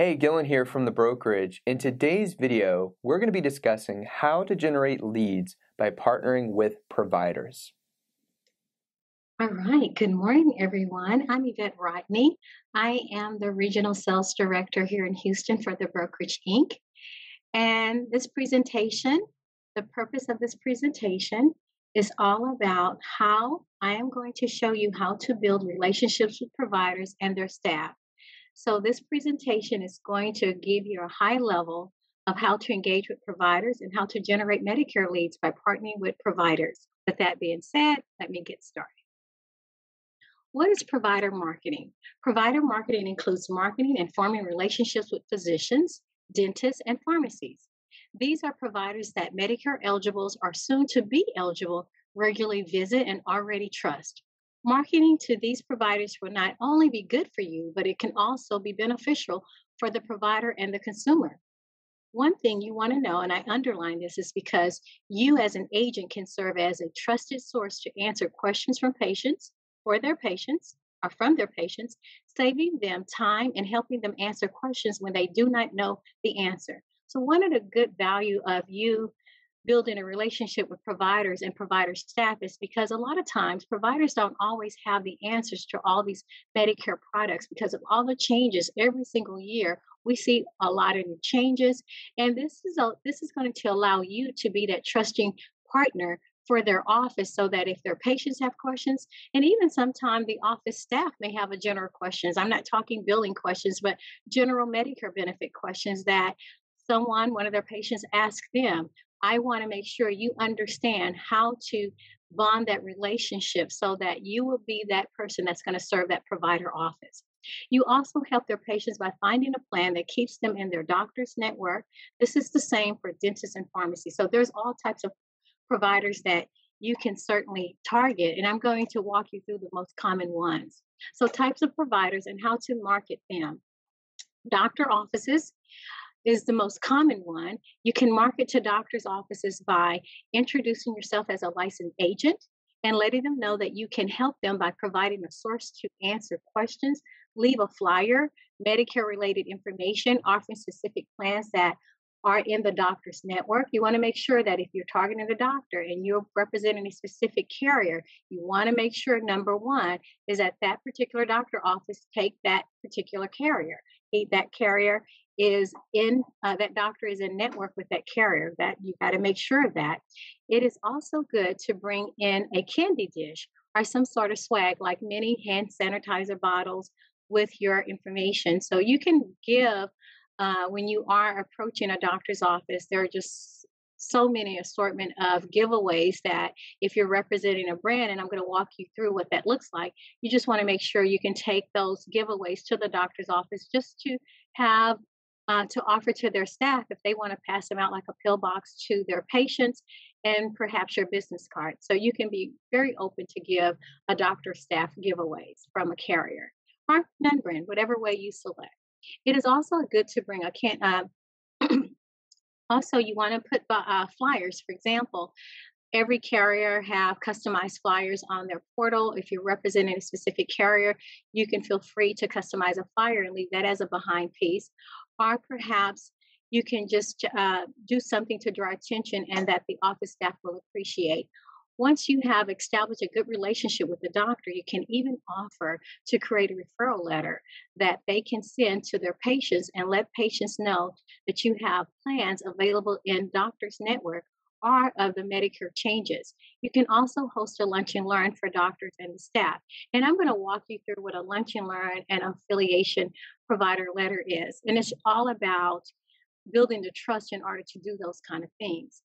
Hey, Gillen here from the brokerage. In today's video, we're going to be discussing how to generate leads by partnering with providers. All right. Good morning, everyone. I'm Evette Rodney. I am the Regional Sales Director here in Houston for the Brokerage Inc. And this presentation, the purpose of this presentation is all about how I am going to show you how to build relationships with providers and their staff. So this presentation is going to give you a high level of how to engage with providers and how to generate Medicare leads by partnering with providers. With that being said, let me get started. What is provider marketing? Provider marketing includes marketing and forming relationships with physicians, dentists, and pharmacies. These are providers that Medicare eligibles or soon to be eligible regularly visit and already trust. Marketing to these providers will not only be good for you, but it can also be beneficial for the provider and the consumer. One thing you want to know, and I underline this, is because you as an agent can serve as a trusted source to answer questions from patients for their patients or from their patients, saving them time and helping them answer questions when they do not know the answer. So one of the good value of you building a relationship with providers and provider staff is because a lot of times providers don't always have the answers to all these Medicare products because of all the changes every single year. We see a lot of new changes, and this is going to allow you to be that trusting partner for their office so that if their patients have questions, and even sometimes the office staff may have a general questions. I'm not talking billing questions, but general Medicare benefit questions that one of their patients asks them. I want to make sure you understand how to bond that relationship so that you will be that person that's going to serve that provider office. You also help their patients by finding a plan that keeps them in their doctor's network. This is the same for dentists and pharmacies. So there's all types of providers that you can certainly target, and I'm going to walk you through the most common ones. So types of providers and how to market them. Doctor offices is the most common one. You can market to doctors' offices by introducing yourself as a licensed agent and letting them know that you can help them by providing a source to answer questions, leave a flyer, Medicare related information, offering specific plans that are in the doctor's network. You want to make sure that if you're targeting a doctor and you're representing a specific carrier, you want to make sure number one is that particular doctor office take that particular carrier. That carrier is in that doctor is in network with that carrier. That you got to make sure of that. It is also good to bring in a candy dish or some sort of swag like mini hand sanitizer bottles with your information. So you can give when you are approaching a doctor's office. There are just so many assortment of giveaways that if you're representing a brand, and I'm going to walk you through what that looks like, you just want to make sure you can take those giveaways to the doctor's office just to have to offer to their staff if they want to pass them out like a pill box to their patients and perhaps your business card. So you can be very open to give a doctor staff giveaways from a carrier or non-brand, whatever way you select. It is also good to bring a also, you want to put flyers. For example, every carrier have customized flyers on their portal. If you're representing a specific carrier, you can feel free to customize a flyer and leave that as a behind piece. Or perhaps you can just do something to draw attention and that the office staff will appreciate. Once you have established a good relationship with the doctor, you can even offer to create a referral letter that they can send to their patients and let patients know that you have plans available in doctors' network or of the Medicare changes. You can also host a lunch and learn for doctors and the staff. And I'm going to walk you through what a lunch and learn and affiliation provider letter is. And it's all about building the trust in order to do those kind of things.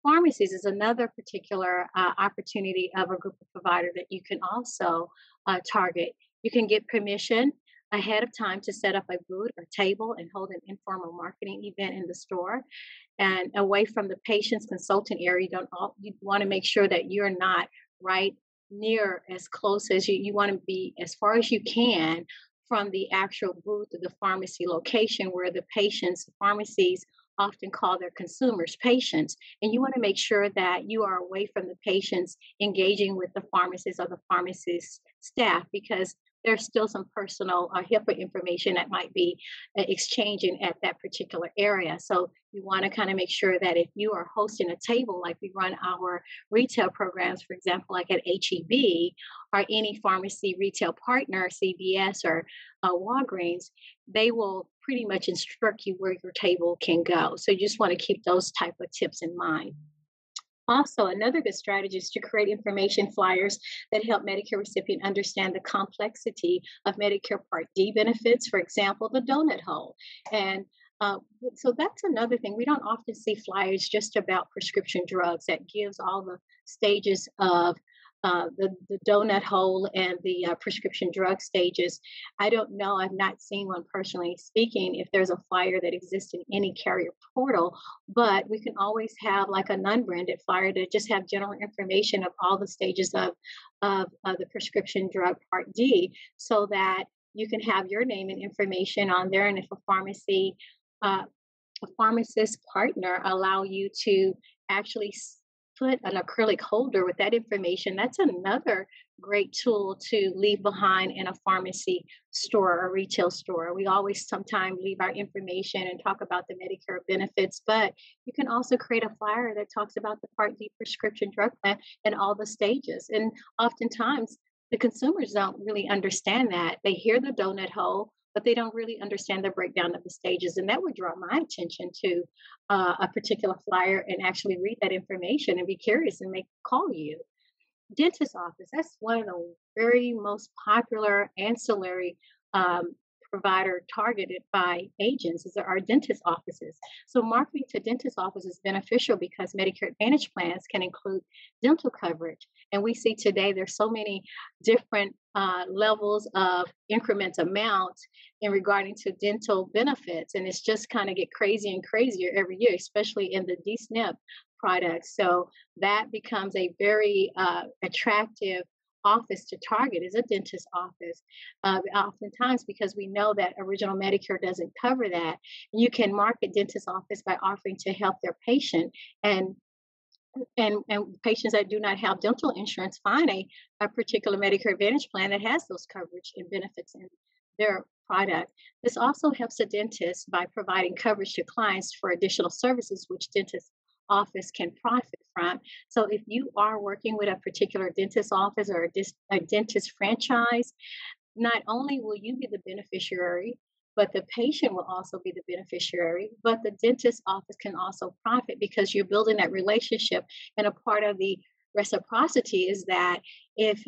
Pharmacies is another particular opportunity of a group of provider that you can also target. You can get permission ahead of time to set up a booth or table and hold an informal marketing event in the store. And away from the patient's consultant area, you want to make sure that you're not right near as close as you want to be as far as you can from the actual booth of the pharmacy location where the patients, pharmacies often call their consumers patients. And you want to make sure that you are away from the patients engaging with the pharmacist or the pharmacist staff, because there's still some personal or HIPAA information that might be exchanging at that particular area. So you want to kind of make sure that if you are hosting a table, like we run our retail programs, for example, like at HEB or any pharmacy retail partner, CVS or Walgreens, they will pretty much instruct you where your table can go. So you just want to keep those type of tips in mind. Also, another good strategy is to create information flyers that help Medicare recipient understand the complexity of Medicare Part D benefits, for example, the donut hole. And uh, so that's another thing. We don't often see flyers just about prescription drugs that gives all the stages of the donut hole and the prescription drug stages. I don't know, I've not seen one personally speaking if there's a flyer that exists in any carrier portal, but we can always have like a non-branded flyer that just have general information of all the stages of the prescription drug Part D so that you can have your name and information on there. And if uh, a pharmacist partner allow you to actually put an acrylic holder with that information, that's another great tool to leave behind in a pharmacy store or retail store. We always sometimes leave our information and talk about the Medicare benefits, but you can also create a flyer that talks about the Part D prescription drug plan and all the stages. And oftentimes the consumers don't really understand that. They hear the donut hole, but they don't really understand the breakdown of the stages. And that would draw my attention to a particular flyer and actually read that information and be curious and make call you. Dentist office, that's one of the very most popular ancillary um, provider targeted by agents is our dentist offices. So marketing to dentist office is beneficial because Medicare Advantage plans can include dental coverage. And we see today there's so many different levels of increment amounts in regarding to dental benefits. And it's just kind of get crazy and crazier every year, especially in the DSNP products. So that becomes a very attractive office to target is a dentist office. Oftentimes, because we know that original Medicare doesn't cover that, you can market dentist office by offering to help their patient and and patients that do not have dental insurance find a particular Medicare Advantage plan that has those coverage and benefits in their product. This also helps a dentist by providing coverage to clients for additional services which dentists office can profit from. So if you are working with a particular dentist office or a dentist franchise, not only will you be the beneficiary, but the patient will also be the beneficiary. But the dentist office can also profit because you're building that relationship. And a part of the reciprocity is that if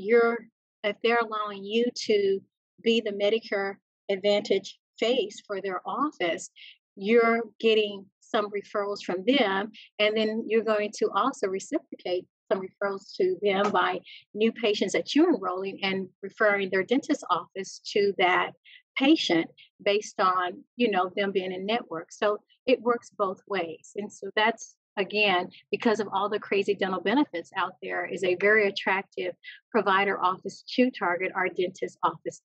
they're allowing you to be the Medicare Advantage face for their office, you're getting some referrals from them, and then you're going to also reciprocate some referrals to them by new patients that you're enrolling and referring their dentist office to that patient based on them being in network. So it works both ways, and so that's again because of all the crazy dental benefits out there is a very attractive provider office to target our dentist office.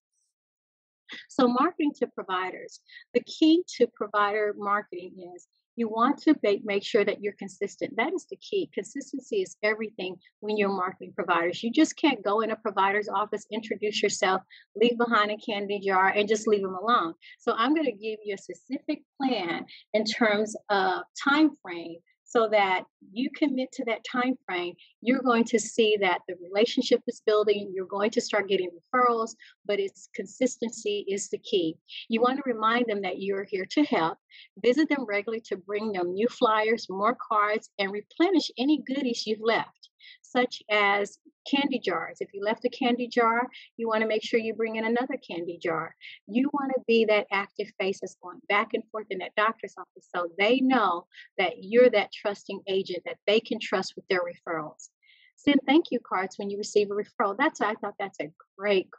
So, marketing to providers. The key to provider marketing is you want to make sure that you're consistent. That is the key. Consistency is everything when you're marketing providers. You just can't go in a provider's office, introduce yourself, leave behind a candy jar, and just leave them alone. So, I'm going to give you a specific plan in terms of time frame so that you commit to that time frame. You're going to see that the relationship is building. You're going to start getting referrals, but it's consistency is the key. You want to remind them that you're here to help. Visit them regularly to bring them new flyers, more cards, and replenish any goodies you've left, such as candy jars. If you left a candy jar, you want to make sure you bring in another candy jar. You want to be that active face that's going back and forth in that doctor's office so they know that you're that trusting agent that they can trust with their referrals. Send thank you cards when you receive a referral. I thought that's a great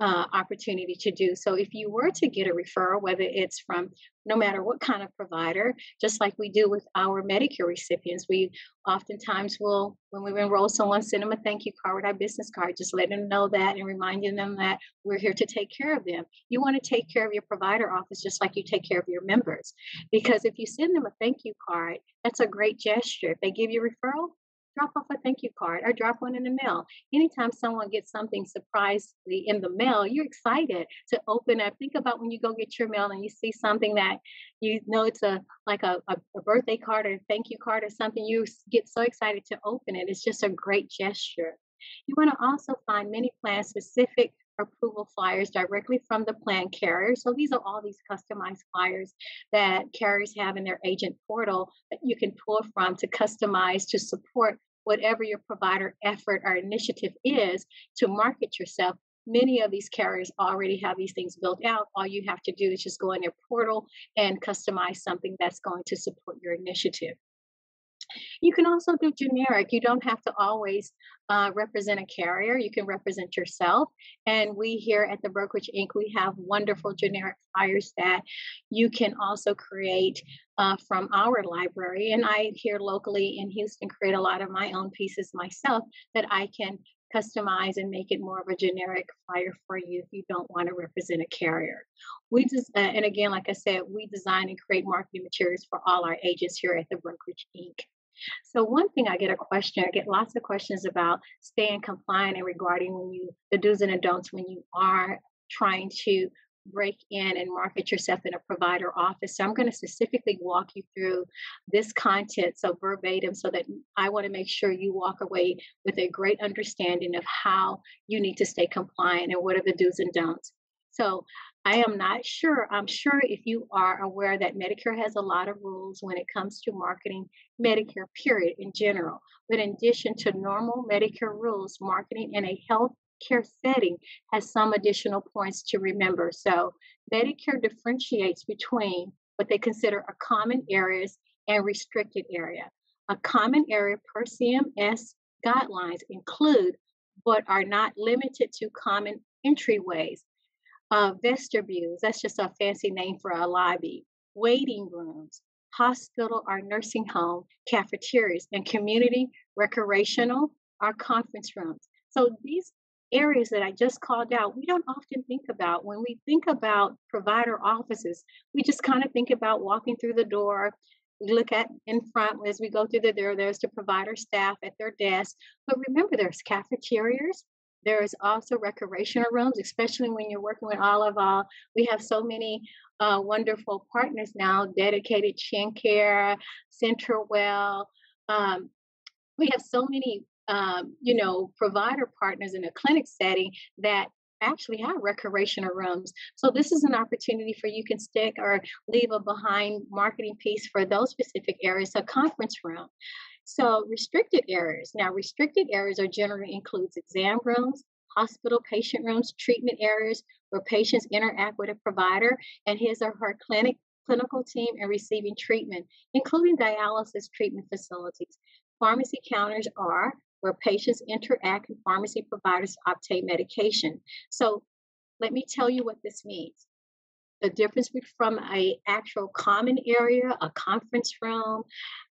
opportunity to do. So if you were to get a referral, whether it's from no matter what kind of provider, just like we do with our Medicare recipients, we oftentimes will, when we enroll someone, send them a thank you card with our business card, just letting them know that and reminding them that we're here to take care of them. You want to take care of your provider office just like you take care of your members. Because if you send them a thank you card, that's a great gesture. If they give you a referral, drop off a thank you card or drop one in the mail. Anytime someone gets something surprisingly in the mail, you're excited to open up. Think about when you go get your mail and you see something that you know it's a birthday card or a thank you card or something. Get so excited to open it. It's just a great gesture. You want to also find many plan specific approval flyers directly from the plan carrier. So these are all these customized flyers that carriers have in their agent portal that you can pull from to customize to support whatever your provider effort or initiative is to market yourself. Many of these carriers already have these things built out. All you have to do is just go in their portal and customize something that's going to support your initiative. You can also do generic. You don't have to always represent a carrier. You can represent yourself. And we here at the Brokerage Inc., we have wonderful generic flyers that you can also create from our library. And I here locally in Houston create a lot of my own pieces myself that I can customize and make it more of a generic flyer for you if you don't want to represent a carrier. And again, like I said, we design and create marketing materials for all our agents here at the Brokerage Inc. So one thing I get lots of questions about staying compliant and regarding the do's and the don'ts when you are trying to break in and market yourself in a provider office. So I'm going to specifically walk you through this content so verbatim so that I want to make sure you walk away with a great understanding of how you need to stay compliant and what are the do's and don'ts. So I am not sure. I'm sure if you are aware that Medicare has a lot of rules when it comes to marketing Medicare, period, in general. But in addition to normal Medicare rules, marketing in a health care setting has some additional points to remember. So Medicare differentiates between what they consider a common areas and restricted area. A common area per CMS guidelines include but are not limited to common entryways, vestibules, that's just a fancy name for a lobby, waiting rooms, hospital or nursing home, cafeterias, and community, recreational, or conference rooms. So these areas that I just called out, we don't often think about. When we think about provider offices, we just kind of think about walking through the door. We look at in front as we go through the door, there's the provider staff at their desk. But remember, there's cafeterias, there's also recreational rooms, especially when you're working with all of we have so many wonderful partners now, dedicated Chin Care, Centerwell. Um, we have so many, provider partners in a clinic setting that actually have recreational rooms. So this is an opportunity for you can stick or leave a behind marketing piece for those specific areas, a conference room. So restricted areas. Now, restricted areas are generally includes exam rooms, hospital patient rooms, treatment areas where patients interact with a provider and his or her clinical team and receiving treatment, including dialysis treatment facilities. Pharmacy counters are where patients interact with pharmacy providers to obtain medication. So let me tell you what this means. The difference from a actual common area, a conference room,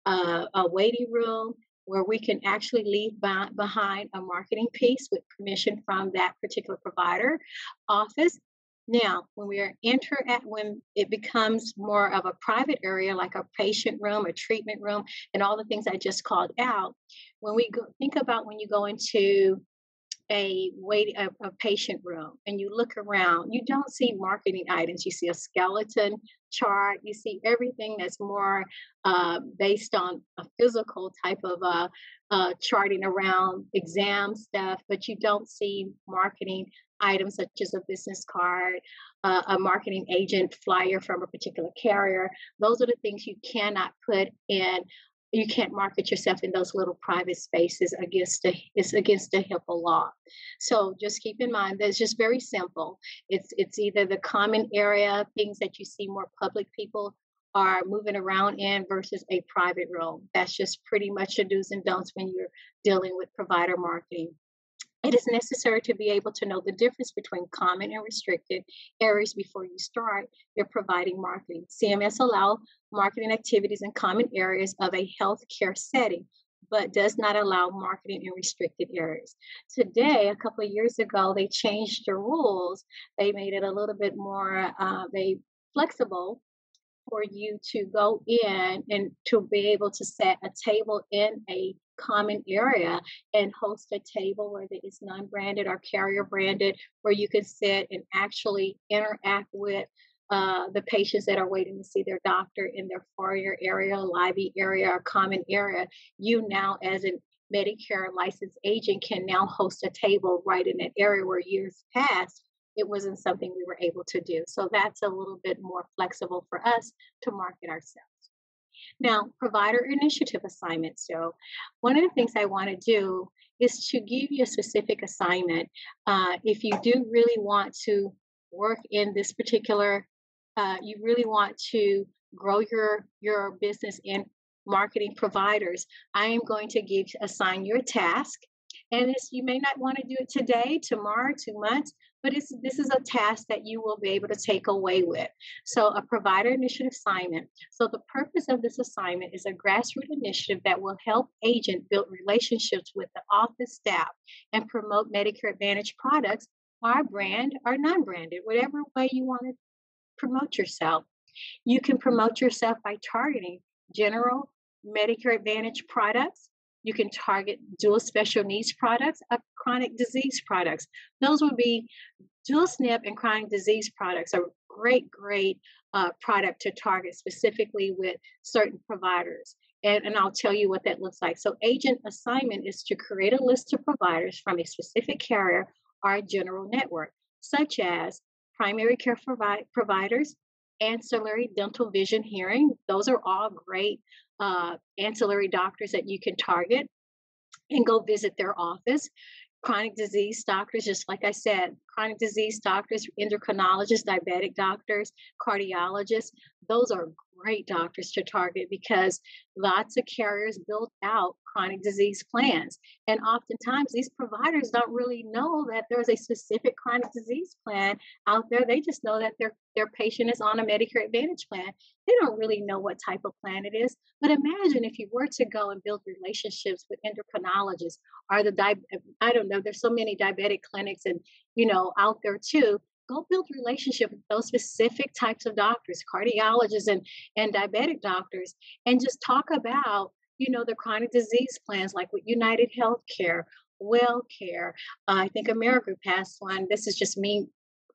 a waiting room, where we can actually leave behind a marketing piece with permission from that particular provider office. Now, when it becomes more of a private area, like a patient room, a treatment room, and all the things I just called out, think about when you go into a patient room and you look around, you don't see marketing items. You see a skeleton chart. You see everything that's more based on a physical type of charting around exam stuff, but you don't see marketing items such as a business card, a marketing agent flyer from a particular carrier. Those are the things you cannot put in. You can't market yourself in those little private spaces it's against the HIPAA law. So just keep in mind that it's just very simple. It's either the common area, things that you see more public people are moving around in versus a private room. That's just pretty much the do's and don'ts when you're dealing with provider marketing. It is necessary to be able to know the difference between common and restricted areas before you start your providing marketing. CMS allow marketing activities in common areas of a healthcare setting, but does not allow marketing in restricted areas. Today, a couple of years ago, they changed the rules. They made it a little bit more flexible for you to go in and to be able to set a table in a common area and host a table, whether it's non-branded or carrier branded, where you can sit and actually interact with the patients that are waiting to see their doctor in their foyer area, lobby area, or common area. You now, as an Medicare licensed agent, can now host a table right in that area where years past it wasn't something we were able to do. So that's a little bit more flexible for us to market ourselves. Now, provider initiative assignments. So, one of the things I want to do is to give you a specific assignment. If you do really want to work in this particular, you really want to grow your business in marketing providers. I am going to assign you a task, and you may not want to do it today, tomorrow, 2 months, but this is a task that you will be able to take away with. So, a provider initiative assignment. So, the purpose of this assignment is a grassroots initiative that will help agent build relationships with the office staff and promote Medicare Advantage products, our brand or non-branded, whatever way you want to promote yourself. You can promote yourself by targeting general Medicare Advantage products. You can target dual special needs products or chronic disease products. Those would be dual SNP and chronic disease products are great product to target specifically with certain providers. And I'll tell you what that looks like. So agent assignment is to create a list of providers from a specific carrier or a general network, such as primary care providers, ancillary dental vision hearing. Those are all great ancillary doctors that you can target and go visit their office. Chronic disease doctors, just like I said, chronic disease doctors, endocrinologists, diabetic doctors, cardiologists, those are great doctors to target because lots of carriers build out chronic disease plans. And oftentimes these providers don't really know that there's a specific chronic disease plan out there. They just know that their patient is on a Medicare Advantage plan. They don't really know what type of plan it is. But imagine if you were to go and build relationships with endocrinologists or I don't know, there's so many diabetic clinics and out there too. Go build relationship with those specific types of doctors, cardiologists and diabetic doctors, and just talk about, the chronic disease plans like with United Healthcare, WellCare. I think America passed one. This is just me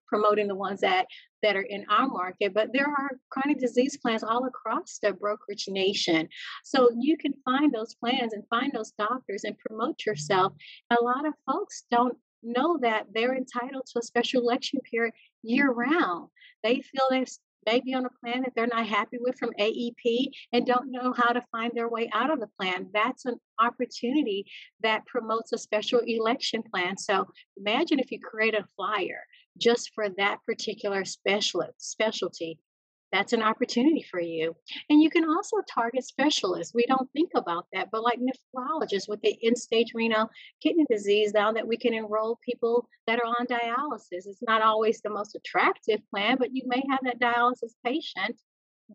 promoting the ones that are in our market, but there are chronic disease plans all across the brokerage nation. So you can find those plans and find those doctors and promote yourself. A lot of folks don't know that they're entitled to a special election period year round. They feel they may be on a plan that they're not happy with from AEP and don't know how to find their way out of the plan. That's an opportunity that promotes a special election plan. So imagine if you create a flyer just for that particular specialty. That's an opportunity for you. And you can also target specialists. We don't think about that, but like nephrologists with the end-stage renal kidney disease, now that we can enroll people that are on dialysis. It's not always the most attractive plan, but you may have that dialysis patient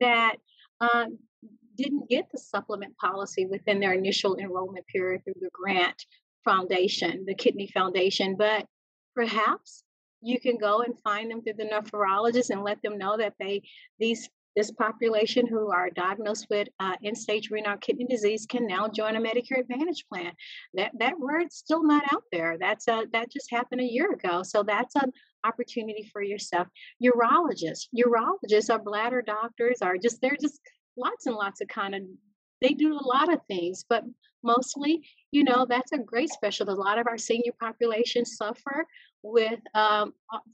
that didn't get the supplement policy within their initial enrollment period through the grant foundation, the kidney foundation, but perhaps you can go and find them through the nephrologist and let them know that this population who are diagnosed with end-stage renal kidney disease can now join a Medicare Advantage plan. That word's still not out there. That just happened a year ago. So that's an opportunity for yourself. Urologists are bladder doctors, they're just lots and lots of they do a lot of things, but mostly, that's a great specialty. A lot of our senior population suffer with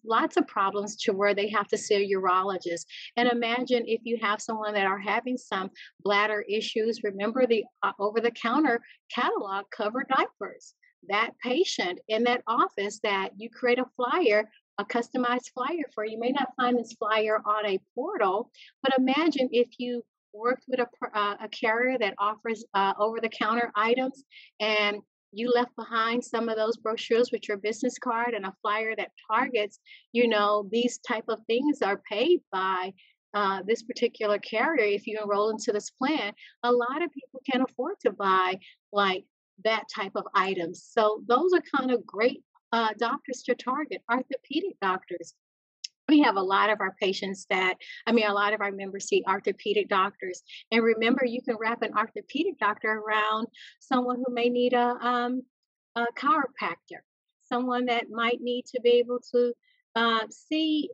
lots of problems to where they have to see a urologist. And imagine if you have someone that are having some bladder issues, remember the over-the-counter catalog covered diapers. That patient in that office that you create a flyer, a customized flyer for, you may not find this flyer on a portal, but imagine if you worked with a carrier that offers over-the-counter items and you left behind some of those brochures with your business card and a flyer that targets, these type of things are paid by this particular carrier. If you enroll into this plan, a lot of people can afford to buy like that type of items. So those are kind of great doctors to target. Orthopedic doctors. We have a lot of our patients that, I mean, a lot of our members see orthopedic doctors. And remember, you can wrap an orthopedic doctor around someone who may need a chiropractor, someone that might need to be able to see,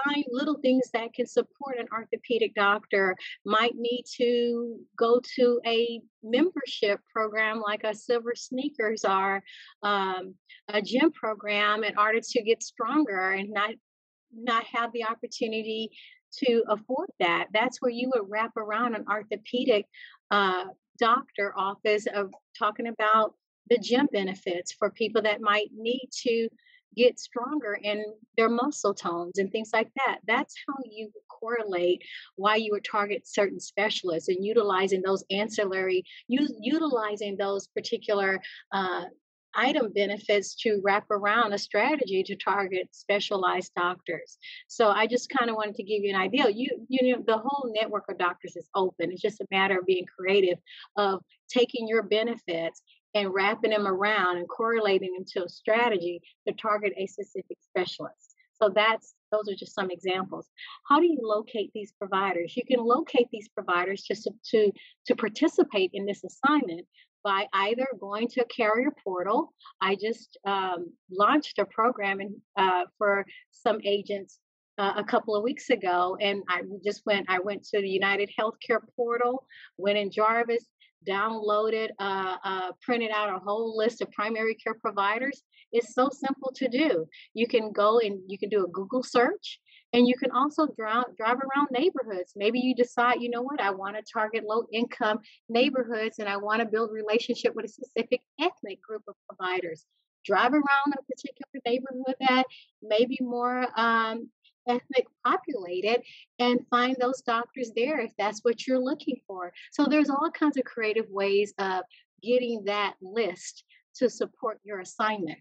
find little things that can support an orthopedic doctor, might need to go to a membership program like a Silver Sneakers or a gym program in order to get stronger and not have the opportunity to afford that. That's where you would wrap around an orthopedic uh, doctor office of talking about the gym benefits for people that might need to get stronger in their muscle tones and things like that. That's how you would correlate why you would target certain specialists and utilizing those ancillary, utilizing those particular uh, item benefits to wrap around a strategy to target specialized doctors. So I just kind of wanted to give you an idea. You know, the whole network of doctors is open. It's just a matter of being creative, of taking your benefits and wrapping them around and correlating them to a strategy to target a specific specialist. So those are just some examples. How do you locate these providers? You can locate these providers just to participate in this assignment by either going to a carrier portal. I just launched a program for some agents a couple of weeks ago, and I went to the United Healthcare portal, went in Jarvis, downloaded, printed out a whole list of primary care providers. It's so simple to do. You can go and you can do a Google search, and you can also drive around neighborhoods. Maybe you decide, you know what, I want to target low income neighborhoods and I want to build relationship with a specific ethnic group of providers. Drive around a particular neighborhood that may be more ethnic populated and find those doctors there if that's what you're looking for. So there's all kinds of creative ways of getting that list to support your assignment.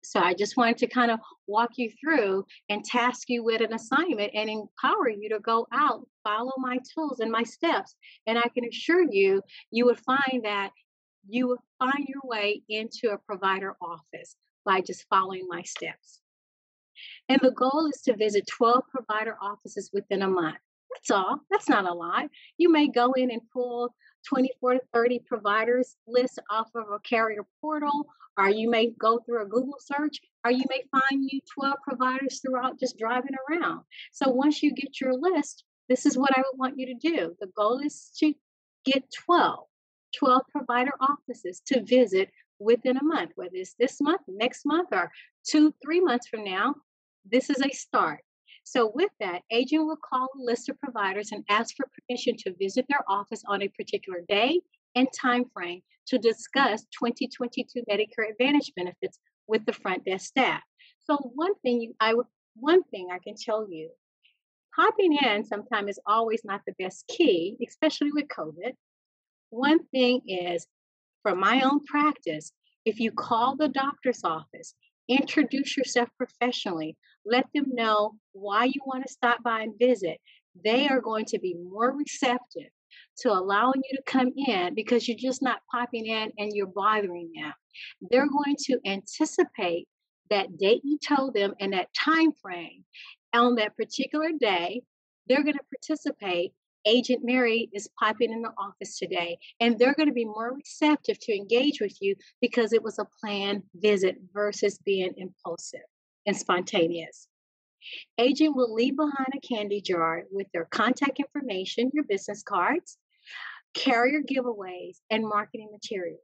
So I just wanted to kind of walk you through and task you with an assignment and empower you to go out, follow my tools and my steps. And I can assure you, you would find that you will find your way into a provider office by just following my steps. And the goal is to visit 12 provider offices within a month. That's all. That's not a lot. You may go in and pull 24 to 30 providers list off of a carrier portal, or you may go through a Google search, or you may find you 12 providers throughout just driving around. So once you get your list, this is what I would want you to do. The goal is to get 12 provider offices to visit within a month, whether it's this month, next month, or 2, 3 months from now. This is a start. So with that, agent will call a list of providers and ask for permission to visit their office on a particular day and time frame to discuss 2022 Medicare Advantage benefits with the front desk staff. So one thing I can tell you, popping in sometimes is always not the best key, especially with COVID. One thing is, from my own practice, if you call the doctor's office, introduce yourself professionally, let them know why you want to stop by and visit. They are going to be more receptive to allowing you to come in because you're just not popping in and you're bothering them. They're going to anticipate that date you told them and that time frame. On that particular day, they're going to participate. Agent Mary is popping in the office today, and they're going to be more receptive to engage with you because it was a planned visit versus being impulsive and spontaneous. Agent will leave behind a candy jar with their contact information, your business cards, carrier giveaways, and marketing materials.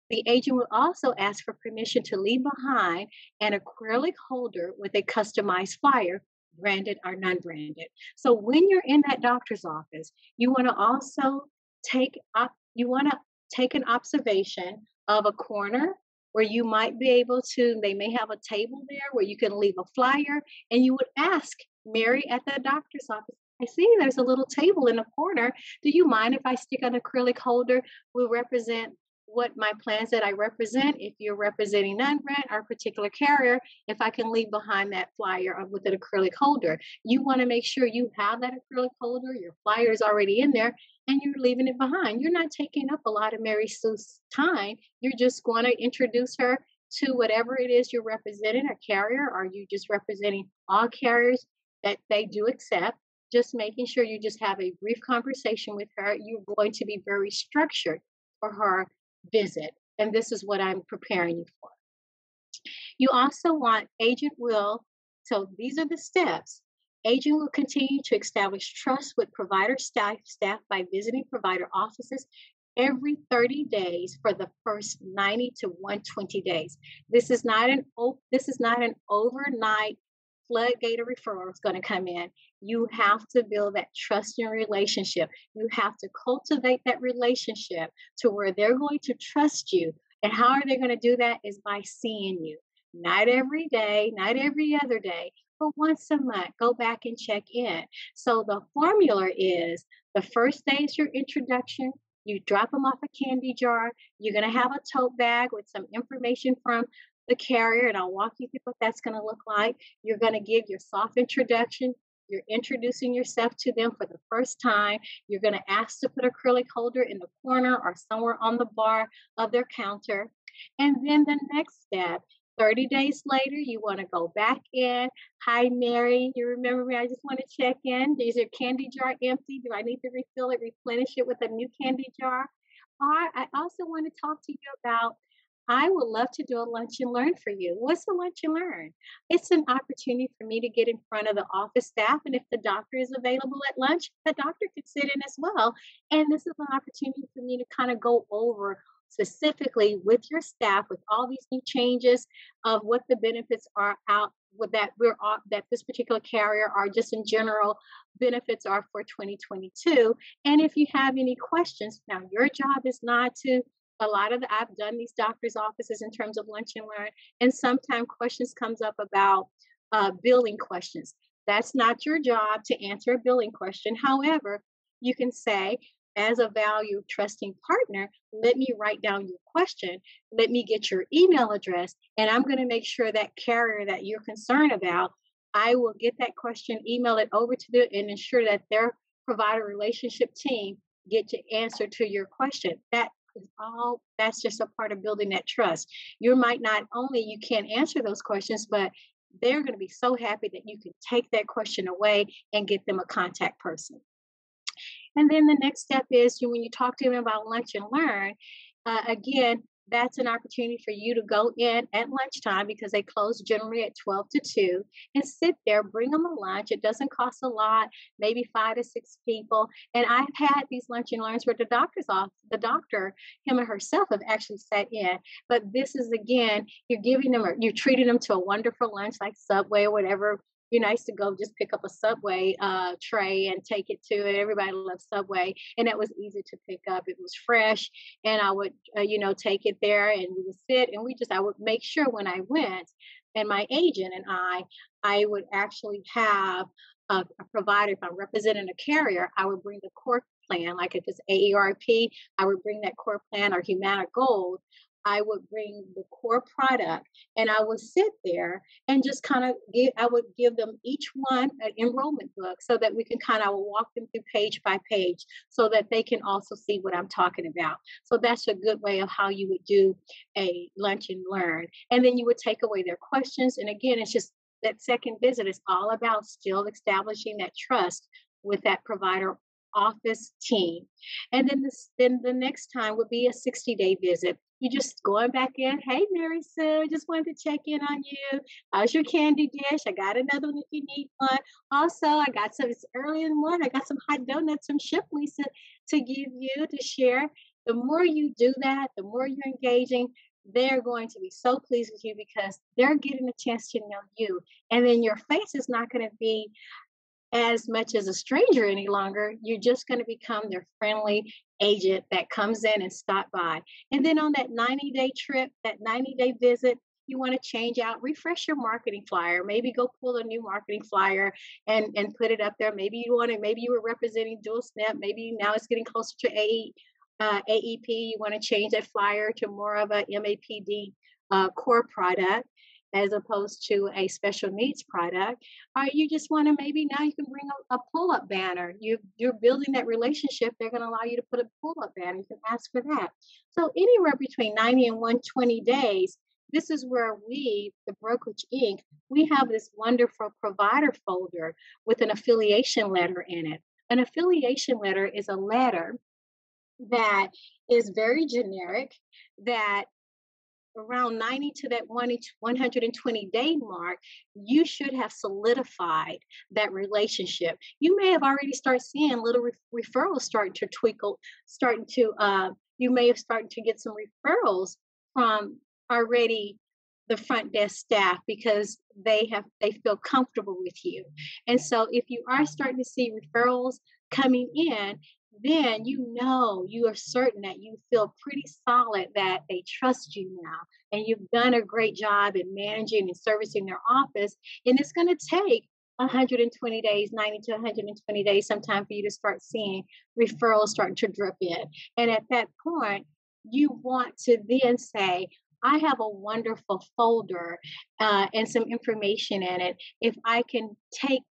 The agent will also ask for permission to leave behind an acrylic holder with a customized flyer, branded or non-branded. So when you're in that doctor's office, you want to also take an observation of a corner where you might be able to, they may have a table there where you can leave a flyer, and you would ask Mary at the doctor's office, I see there's a little table in the corner. Do you mind if I stick an acrylic holder? Will represent what my plans that I represent. If you're representing non-brand or a particular carrier, if I can leave behind that flyer with an acrylic holder. You want to make sure you have that acrylic holder, your flyer is already in there, and you're leaving it behind. You're not taking up a lot of Mary Sue's time. You're just going to introduce her to whatever it is you're representing, a carrier, or you just representing all carriers. that they do accept. Just making sure you just have a brief conversation with her. You're going to be very structured for her visit. And this is what I'm preparing you for. You also want agent will, so these are the steps. Agent will continue to establish trust with provider staff by visiting provider offices every 30 days for the first 90 to 120 days. This is not an overnight floodgate of referrals going to come in. You have to build that trusting relationship. You have to cultivate that relationship to where they're going to trust you. And how are they going to do that is by seeing you. Not every day, not every other day, but once a month, go back and check in. So the formula is the first day is your introduction. You drop them off a candy jar. You're going to have a tote bag with some information from the carrier, and I'll walk you through what that's going to look like. You're going to give your soft introduction. You're introducing yourself to them for the first time. You're going to ask to put an acrylic holder in the corner or somewhere on the bar of their counter. And then the next step, 30 days later, you want to go back in. Hi, Mary. You remember me? I just want to check in. Is your candy jar empty? Do I need to refill it, replenish it with a new candy jar? Or I also want to talk to you about I would love to do a lunch and learn for you. What's a lunch and learn? It's an opportunity for me to get in front of the office staff. And if the doctor is available at lunch, the doctor could sit in as well. And this is an opportunity for me to kind of go over specifically with your staff with all these new changes of what the benefits are out with that this particular carrier or just in general benefits are for 2022. And if you have any questions, now your job is not to a lot of the I've done these doctors' offices in terms of lunch and learn, and sometimes questions comes up about billing questions. That's not your job to answer a billing question. However, you can say, as a value trusting partner, let me write down your question. Let me get your email address, and I'm going to make sure that carrier that you're concerned about, I will get that question, email it over to them, and ensure that their provider relationship team get to answer to your question. That's just a part of building that trust. You might not only you can't answer those questions, but they're going to be so happy that you can take that question away and get them a contact person. And then the next step is when you talk to them about lunch and learn, again, that's an opportunity for you to go in at lunchtime because they close generally at 12 to 2 and sit there, bring them a lunch. It doesn't cost a lot, maybe 5 to 6 people. And I've had these lunch and learns where the doctor, him or herself have actually sat in. But this is, again, you're treating them to a wonderful lunch like Subway or whatever. You're nice to go just pick up a Subway tray and take it to it. Everybody loves Subway, and that was easy to pick up. It was fresh, and I would, take it there, and we would sit, and I would make sure when I went, and my agent and I would actually have a provider. If I'm representing a carrier, I would bring the core plan. Like if it's AARP, I would bring that core plan or Humana Gold. I would bring the core product and I would sit there and just I would give them each one an enrollment book so that we can kind of walk them through page by page so that they can also see what I'm talking about. So that's a good way of how you would do a lunch and learn. And then you would take away their questions. And again, it's just that second visit is all about still establishing that trust with that provider office team. And then the next time would be a 60-day visit. You just going back in, hey, Mary Sue, just wanted to check in on you. How's your candy dish? I got another one if you need one. Also, it's early in the morning. I got some hot donuts from Shipley's to give you to share. The more you do that, the more you're engaging, they're going to be so pleased with you because they're getting a chance to know you. And then your face is not going to be as much as a stranger any longer. You're just going to become their friendly agent that comes in and stop by. And then on that 90-day trip, that 90-day visit, you want to change out, refresh your marketing flyer, maybe go pull a new marketing flyer and put it up there. Maybe you were representing dual SNP. Maybe now it's getting closer to AEP. You want to change that flyer to more of a MAPD core product as opposed to a special needs product, or you just want to maybe now you can bring a pull-up banner. You're building that relationship. They're going to allow you to put a pull-up banner. You can ask for that. So anywhere between 90 and 120 days, this is where we, the Brokerage Inc., we have this wonderful provider folder with an affiliation letter in it. An affiliation letter is a letter that is very generic, that around 90 to that 120-day mark, you should have solidified that relationship. You may have already started seeing little referrals starting to twinkle, you may have started to get some referrals from already the front desk staff because they feel comfortable with you. And so if you are starting to see referrals coming in, then you are certain that you feel pretty solid that they trust you now, and you've done a great job in managing and servicing their office. And it's going to take 120 days, 90 to 120 days, sometime for you to start seeing referrals starting to drip in. And at that point, you want to then say, I have a wonderful folder and some information in it. If I can take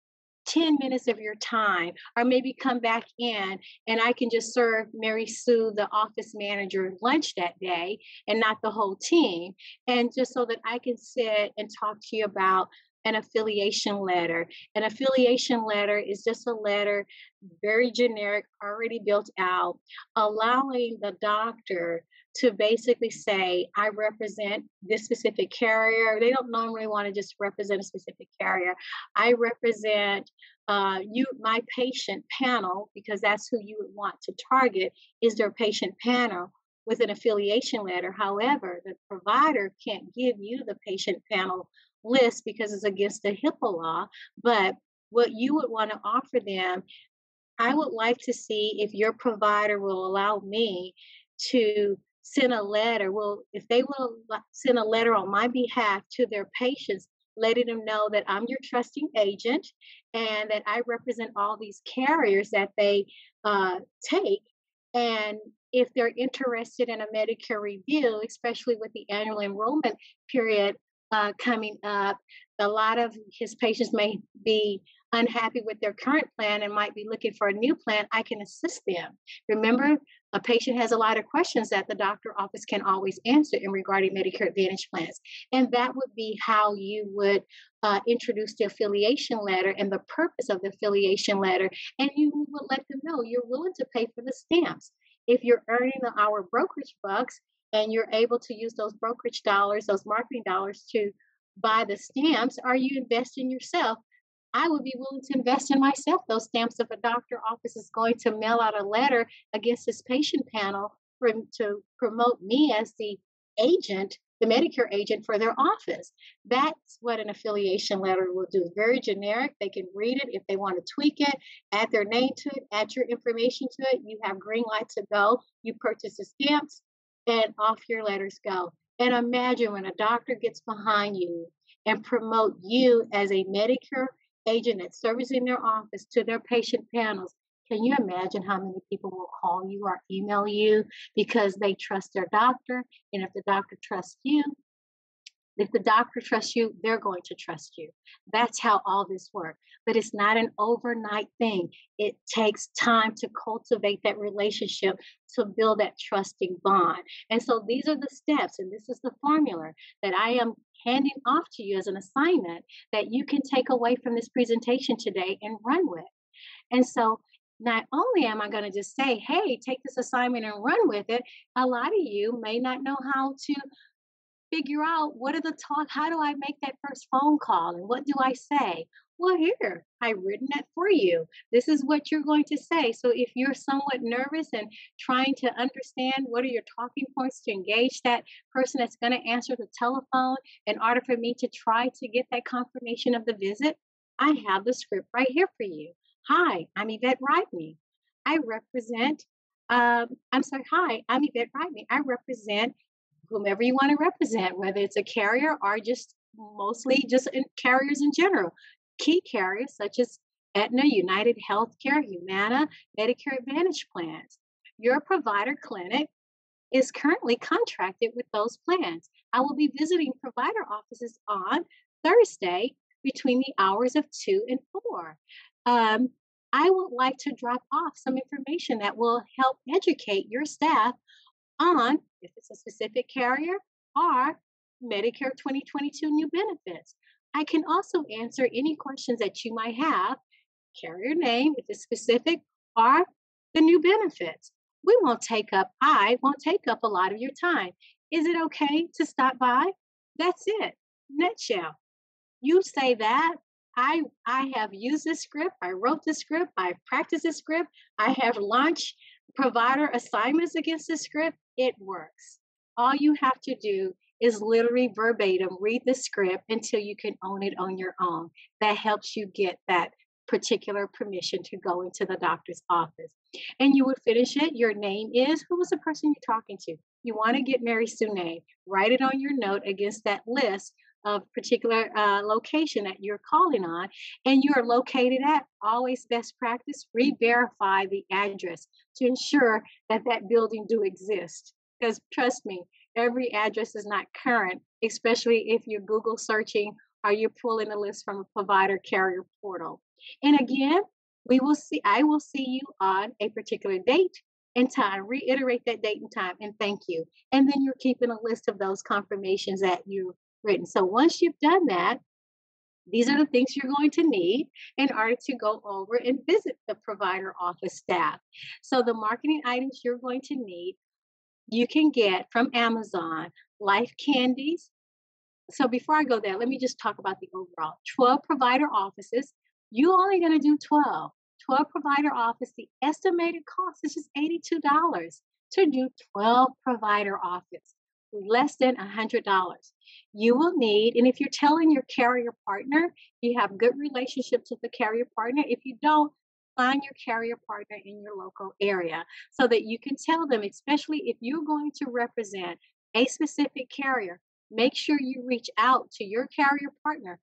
10 minutes of your time, or maybe come back in and I can just serve Mary Sue, the office manager, lunch that day and not the whole team. And just so that I can sit and talk to you about an affiliation letter. An affiliation letter is just a letter, very generic, already built out, allowing the doctor to basically say, I represent this specific carrier. They don't normally want to just represent a specific carrier. I represent my patient panel, because that's who you would want to target, is their patient panel with an affiliation letter. However, the provider can't give you the patient panel list because it's against the HIPAA law. But what you would want to offer them, I would like to see if your provider will allow me to send a letter. Well, if they will send a letter on my behalf to their patients, letting them know that I'm your trusting agent and that I represent all these carriers that they take. And if they're interested in a Medicare review, especially with the annual enrollment period coming up, a lot of his patients may be unhappy with their current plan and might be looking for a new plan. I can assist them. Remember, a patient has a lot of questions that the doctor office can always answer in regarding Medicare Advantage plans. And that would be how you would introduce the affiliation letter and the purpose of the affiliation letter. And you would let them know you're willing to pay for the stamps. If you're earning our brokerage bucks and you're able to use those brokerage dollars, those marketing dollars to buy the stamps, or you invest in yourself, I would be willing to invest in myself those stamps if a doctor office is going to mail out a letter against this patient panel to promote me as the agent, the Medicare agent for their office. That's what an affiliation letter will do. Very generic. They can read it. If they want to tweak it, add their name to it, add your information to it, you have green light to go. You purchase the stamps and off your letters go. And imagine when a doctor gets behind you and promote you as a Medicare agent that's servicing their office to their patient panels. Can you imagine how many people will call you or email you because they trust their doctor? And if the doctor trusts you, if the doctor trusts you, they're going to trust you. That's how all this works. But it's not an overnight thing. It takes time to cultivate that relationship, to build that trusting bond. And so these are the steps, and this is the formula that I am handing off to you as an assignment that you can take away from this presentation today and run with. And so not only am I going to just say, hey, take this assignment and run with it, a lot of you may not know how to figure out how do I make that first phone call and what do I say? Well, here, I've written that for you. This is what you're going to say. So if you're somewhat nervous and trying to understand what are your talking points to engage that person that's going to answer the telephone in order for me to try to get that confirmation of the visit, I have the script right here for you. Hi, I'm Evette Rodney. Hi, I'm Evette Rodney. I represent whomever you want to represent, whether it's a carrier or mostly just carriers in general. Key carriers such as Aetna, United Healthcare, Humana, Medicare Advantage plans. Your provider clinic is currently contracted with those plans. I will be visiting provider offices on Thursday between the hours of 2 and 4. I would like to drop off some information that will help educate your staff on if it's a specific carrier or Medicare 2022 new benefits. I can also answer any questions that you might have, carrier name, if it's specific, or the new benefits. I won't take up a lot of your time. Is it okay to stop by? That's it. Nutshell. You say that. I have used this script, I wrote this script, I practiced this script, I have launched provider assignments against this script. It works. All you have to do is literally verbatim read the script until you can own it on your own. That helps you get that particular permission to go into the doctor's office. And you would finish it. Your name is, who was the person you're talking to? You want to get Mary Sue name. Write it on your note against that list of particular location that you're calling on, and you are located at. Always best practice, re-verify the address to ensure that that building do exist. Because trust me, every address is not current, especially if you're Google searching or you're pulling a list from a provider carrier portal. And again, I will see you on a particular date and time. Reiterate that date and time, and thank you. And then you're keeping a list of those confirmations that you written. So once you've done that, these are the things you're going to need in order to go over and visit the provider office staff. So the marketing items you're going to need, you can get from Amazon, Life Candies. So before I go there, let me just talk about the overall 12 provider offices. You're only going to do 12. 12 provider office, the estimated cost is just $82 to do 12 provider office, less than $100. You will need, and if you're telling your carrier partner, you have good relationships with the carrier partner. If you don't, find your carrier partner in your local area so that you can tell them, especially if you're going to represent a specific carrier, make sure you reach out to your carrier partner.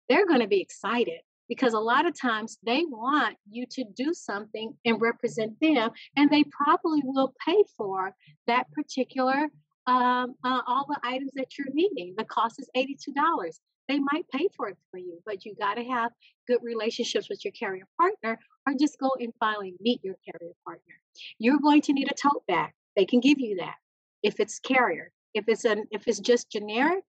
They're going to be excited because a lot of times they want you to do something and represent them, and they probably will pay for that particular all the items that you're needing. The cost is $82. They might pay for it for you, but you got to have good relationships with your carrier partner, or just go and finally meet your carrier partner. You're going to need a tote bag. They can give you that if it's carrier. If it's just generic,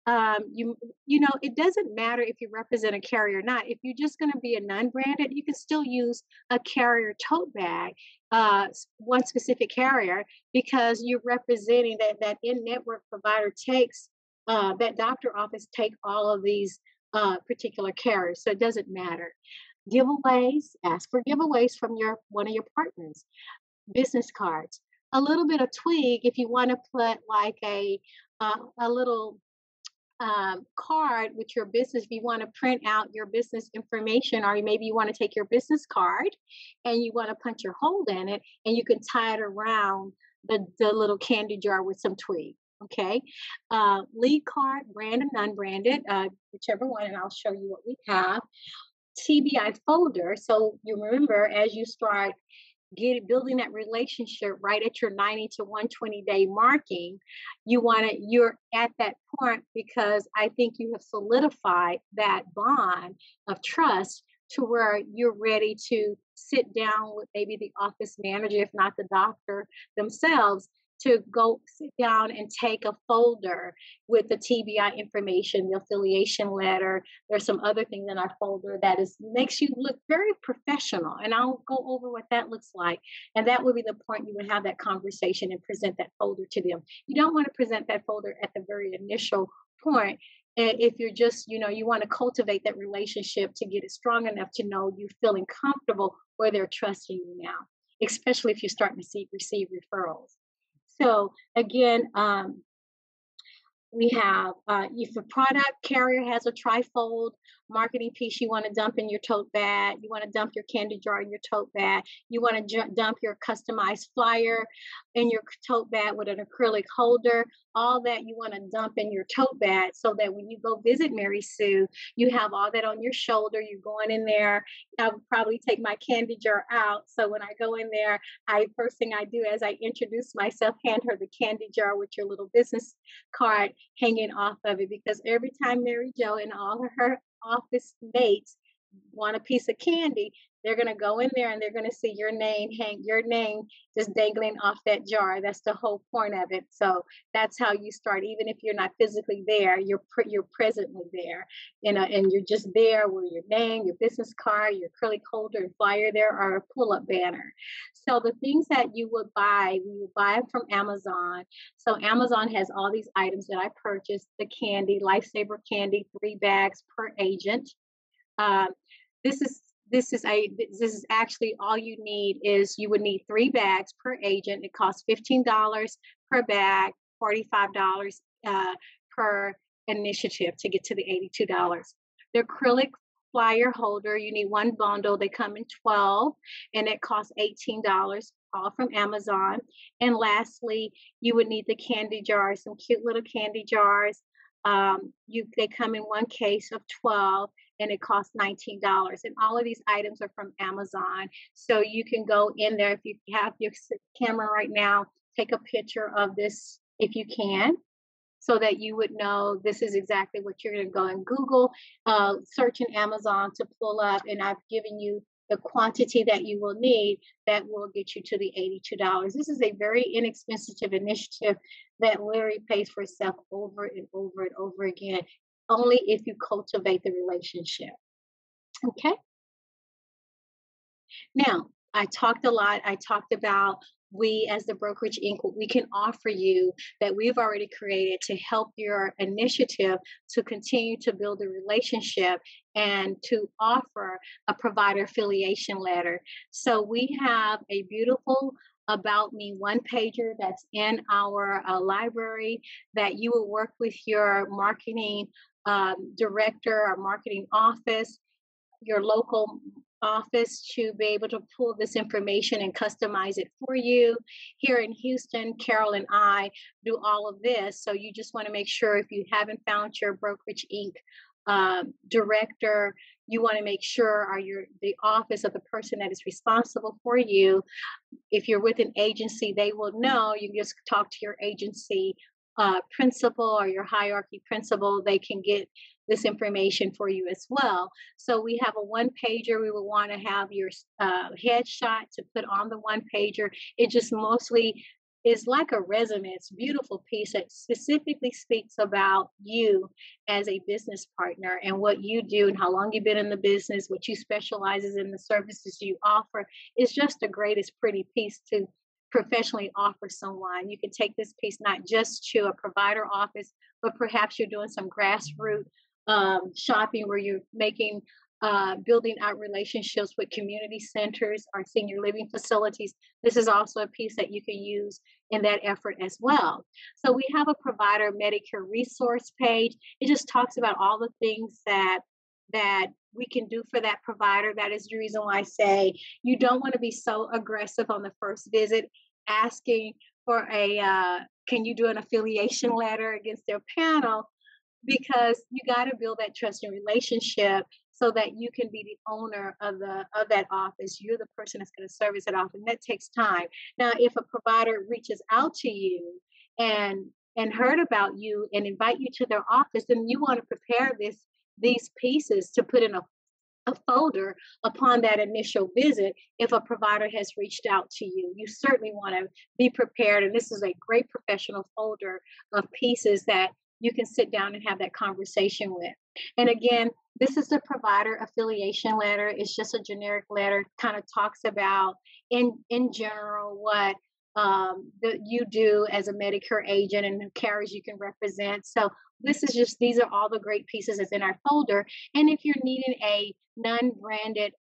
you know, it doesn't matter if you represent a carrier or not. If you're just going to be a non-branded, you can still use a carrier tote bag, one specific carrier, because you're representing that in-network provider takes that doctor office take all of these particular carriers, so it doesn't matter. Giveaways, ask for giveaways from your one of your partners. Business cards, a little bit of twig if you want to put like a little card with your business. If you want to print out your business information, or maybe you want to take your business card and you want to punch your hole in it, and you can tie it around the little candy jar with some twig. Okay. Lead card, branded, non-branded, whichever one, and I'll show you what we have. TBI folder. So you remember, as you start building that relationship right at your 90 to 120-day marking, you're at that point because I think you have solidified that bond of trust to where you're ready to sit down with maybe the office manager, if not the doctor themselves, to go sit down and take a folder with the TBI information, the affiliation letter. There's some other things in our folder that makes you look very professional. And I'll go over what that looks like. And that would be the point you would have that conversation and present that folder to them. You don't want to present that folder at the very initial point. And if you're just, you want to cultivate that relationship to get it strong enough to know you feeling comfortable where they're trusting you now, especially if you're starting to receive referrals. So again, we have, if a product carrier has a trifold marketing piece you want to dump in your tote bag, you want to dump your candy jar in your tote bag, you want to dump your customized flyer in your tote bag with an acrylic holder, all that you want to dump in your tote bag so that when you go visit Mary Sue, you have all that on your shoulder. You're going in there. I would probably take my candy jar out. So when I go in there, first thing I do as I introduce myself, hand her the candy jar with your little business card hanging off of it, because every time Mary Jo and all of her office mates want a piece of candy, they're going to go in there and they're going to see your name just dangling off that jar. That's the whole point of it. So that's how you start. Even if you're not physically there, you're presently there, and you're just there with your name, your business card, your acrylic holder and flyer there, or a pull-up banner. So the things that you would buy, we would buy them from Amazon. So Amazon has all these items that I purchased: the candy, Lifesaver candy, 3 bags per agent. Um, this is this is actually all you need. Is you would need 3 bags per agent. It costs $15 per bag, $45 per initiative to get to the $82. The acrylic flyer holder, you need one bundle. They come in 12 and it costs $18, all from Amazon. And lastly, you would need the candy jars, some cute little candy jars. They come in one case of 12 and it costs $19. And all of these items are from Amazon. So you can go in there if you have your camera right now, take a picture of this if you can, so that you would know this is exactly what you're going to go and Google, search in Amazon to pull up. And I've given you the quantity that you will need that will get you to the $82. This is a very inexpensive initiative that literally pays for itself over and over and over again, only if you cultivate the relationship. Okay. Now, I talked a lot. I talked about we as the Brokerage Inc., what we can offer you that we've already created to help your initiative to continue to build a relationship and to offer a provider affiliation letter. So we have a beautiful About Me one pager that's in our library that you will work with your marketing director or marketing office, your local office, to be able to pull this information and customize it for you. Here in Houston, Carol and I do all of this. So you just want to make sure, if you haven't found your Brokerage Inc. Director, you want to make sure, or the office of the person that is responsible for you. If you're with an agency, they will know. You can just talk to your agency principal or your hierarchy principal. They can get this information for you as well. So we have a one pager. We will want to have your headshot to put on the one pager. It just mostly is like a resume. It's a beautiful piece that specifically speaks about you as a business partner and what you do and how long you've been in the business, what you specializes in, the services you offer. It's just the greatest pretty piece to professionally offer someone. You can take this piece not just to a provider office, but perhaps you're doing some grassroots shopping where you're building out relationships with community centers or senior living facilities. This is also a piece that you can use in that effort as well. So we have a provider Medicare resource page. It just talks about all the things that we can do for that provider. That is the reason why I say you don't want to be so aggressive on the first visit, asking for can you do an affiliation letter against their panel? Because you got to build that trust and relationship so that you can be the owner of that office. You're the person that's going to service that office. And that takes time. Now, if a provider reaches out to you and heard about you and invite you to their office, then you want to prepare these pieces to put in a folder upon that initial visit. If a provider has reached out to you, you certainly want to be prepared. And this is a great professional folder of pieces that you can sit down and have that conversation with. And again, this is the provider affiliation letter. It's just a generic letter, kind of talks about in general what you do as a Medicare agent and the carriers you can represent. So these are all the great pieces that's in our folder. And if you're needing a non-branded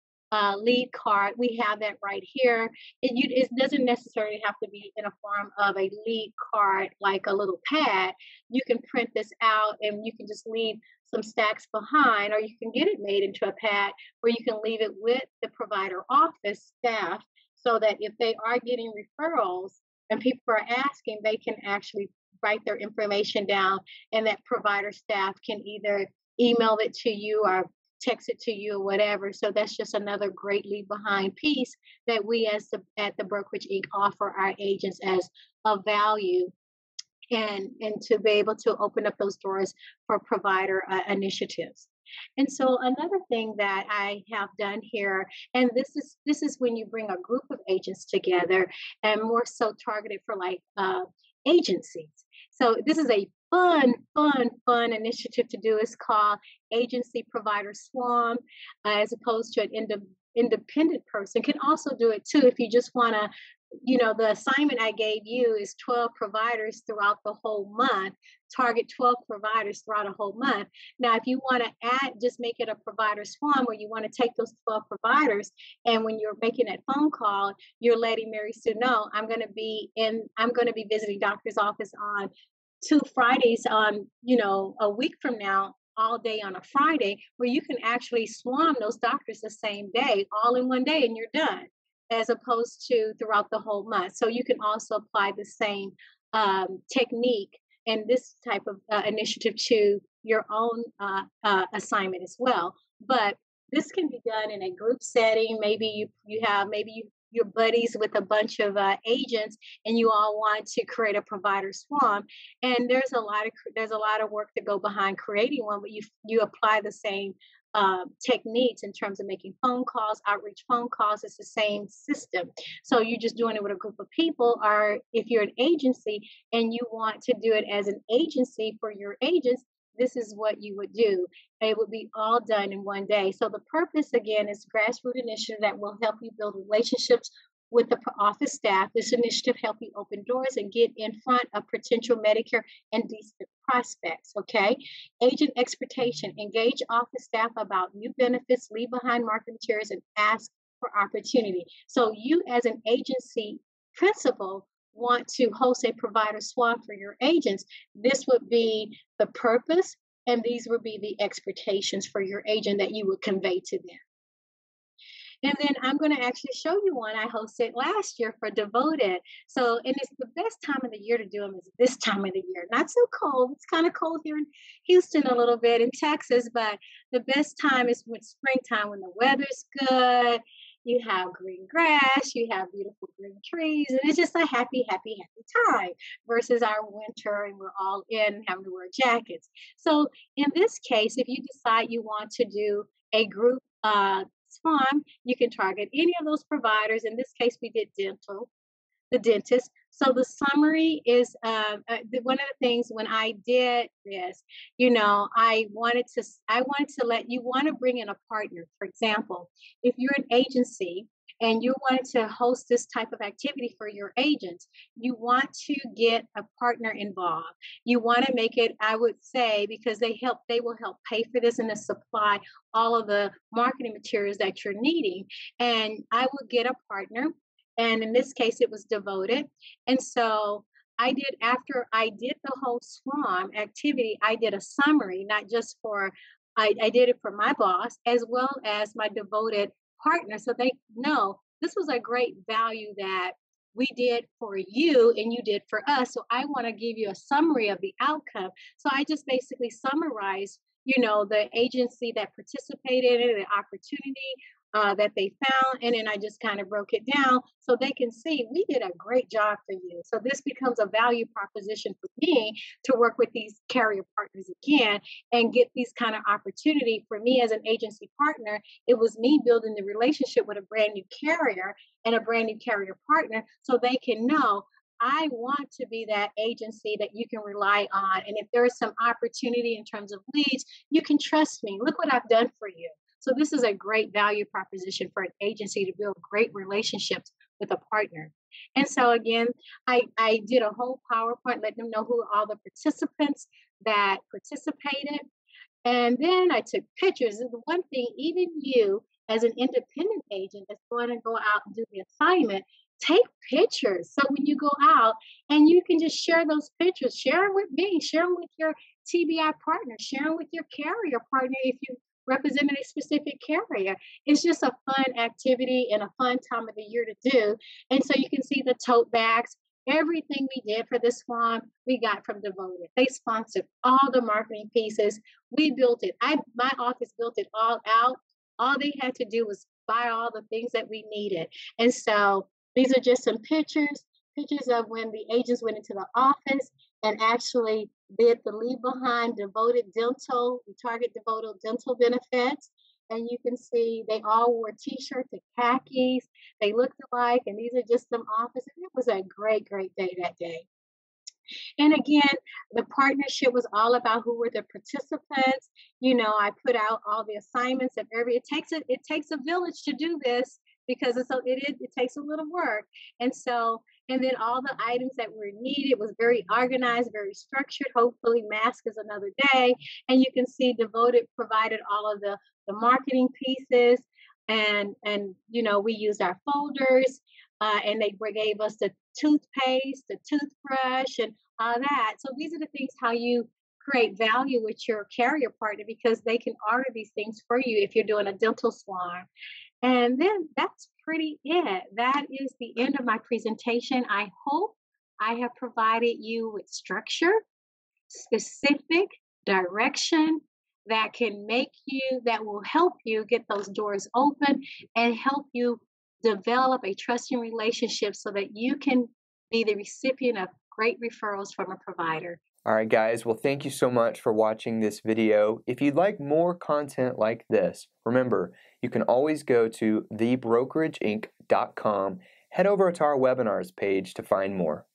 lead card, we have that right here. It doesn't necessarily have to be in a form of a lead card, like a little pad. You can print this out and you can just leave some stacks behind, or you can get it made into a pad where you can leave it with the provider office staff, so that if they are getting referrals and people are asking, they can actually write their information down, and that provider staff can either email it to you or text it to you or whatever. So that's just another great leave behind piece that we at the Brokerage Inc. offer our agents as a value, and to be able to open up those doors for provider initiatives. And so another thing that I have done here, and this is when you bring a group of agents together, and more so targeted for like agencies. So this is a fun initiative to do. It's called Agency Provider Swarm, as opposed to an independent person can also do it too if you just want to. The assignment I gave you is 12 providers throughout the whole month. Target 12 providers throughout a whole month. Now, if you want to add, just make it a provider swarm where you want to take those 12 providers, and when you're making that phone call, you're letting Mary Sue know I'm going to be visiting doctor's office on 2 Fridays on, a week from now, all day on a Friday, where you can actually swarm those doctors the same day, all in one day, and you're done, as opposed to throughout the whole month. So you can also apply the same technique and this type of initiative to your own assignment as well. But this can be done in a group setting. Maybe you're buddies with a bunch of agents, and you all want to create a provider swarm. And there's a lot of work to go behind creating one, but you apply the same techniques in terms of making phone calls, outreach phone calls. It's the same system. So you're just doing it with a group of people, or if you're an agency and you want to do it as an agency for your agents, this is what you would do. It would be all done in one day. So the purpose, again, is grassroots initiative that will help you build relationships with the office staff. This initiative help you open doors and get in front of potential Medicare and decent prospects. Okay, agent expectation: engage office staff about new benefits, leave behind market materials, and ask for opportunity. So you, as an agency principal, want to host a provider swarm for your agents. This would be the purpose, and these would be the expectations for your agent that you would convey to them. And then I'm going to actually show you one I hosted last year for Devoted. So, and it's the best time of the year to do them is this time of the year. Not so cold. It's kind of cold here in Houston a little bit, in Texas, but the best time is with springtime when the weather's good. You have green grass, you have beautiful green trees, and it's just a happy, happy, happy time versus our winter and we're all in having to wear jackets. So in this case, if you decide you want to do a group swarm, you can target any of those providers. In this case, we did the dentist. So the summary is one of the things when I did this, I wanted to let you want to bring in a partner. For example, if you're an agency and you wanted to host this type of activity for your agents, you want to get a partner involved. You want to make it, I would say, because they will help pay for this and to supply all of the marketing materials that you're needing. And I would get a partner. And in this case, it was Devoted. And so after I did the whole swarm activity, I did a summary, not just I did it for my boss as well as my Devoted partner. So they know this was a great value that we did for you and you did for us. So I want to give you a summary of the outcome. So I just basically summarized, the agency that participated in the opportunity that they found. And then I just kind of broke it down so they can see we did a great job for you. So this becomes a value proposition for me to work with these carrier partners again and get these kind of opportunity. For me as an agency partner, it was me building the relationship with a brand new carrier and a brand new carrier partner so they can know I want to be that agency that you can rely on. And if there is some opportunity in terms of leads, you can trust me. Look what I've done for you. So this is a great value proposition for an agency to build great relationships with a partner. And so again, I did a whole PowerPoint, letting them know who are all the participants that participated. And then I took pictures. And the one thing, even you as an independent agent that's going to go out and do the assignment, take pictures. So when you go out and you can just share those pictures, share them with me, share them with your TBI partner, share them with your carrier partner if you represented a specific carrier. It's just a fun activity and a fun time of the year to do. And so you can see the tote bags. Everything we did for this one, we got from Devoted. They sponsored all the marketing pieces. We built it. My office built it all out. All they had to do was buy all the things that we needed. And so these are just some pictures. pictures of when the agents went into the office and actually did the leave behind devoted dental, target devoted dental benefits. And you can see they all wore t-shirts and khakis. They looked alike, and these are just some offices. It was a great, great day that day. And again, the partnership was all about who were the participants. I put out all the assignments of every. It takes a village to do this because it takes a little work. And then all the items that were needed was very organized, very structured. Hopefully, mask is another day, and you can see Devoted provided all of the marketing pieces, and we used our folders, and they gave us the toothpaste, the toothbrush, and all that. So these are the things how you create value with your carrier partner because they can order these things for you if you're doing a dental salon. And then that's pretty it. That is the end of my presentation. I hope I have provided you with structure, specific direction that will help you get those doors open and help you develop a trusting relationship so that you can be the recipient of great referrals from a provider. All right, guys. Well, thank you so much for watching this video. If you'd like more content like this, remember, you can always go to thebrokerageinc.com, head over to our webinars page to find more.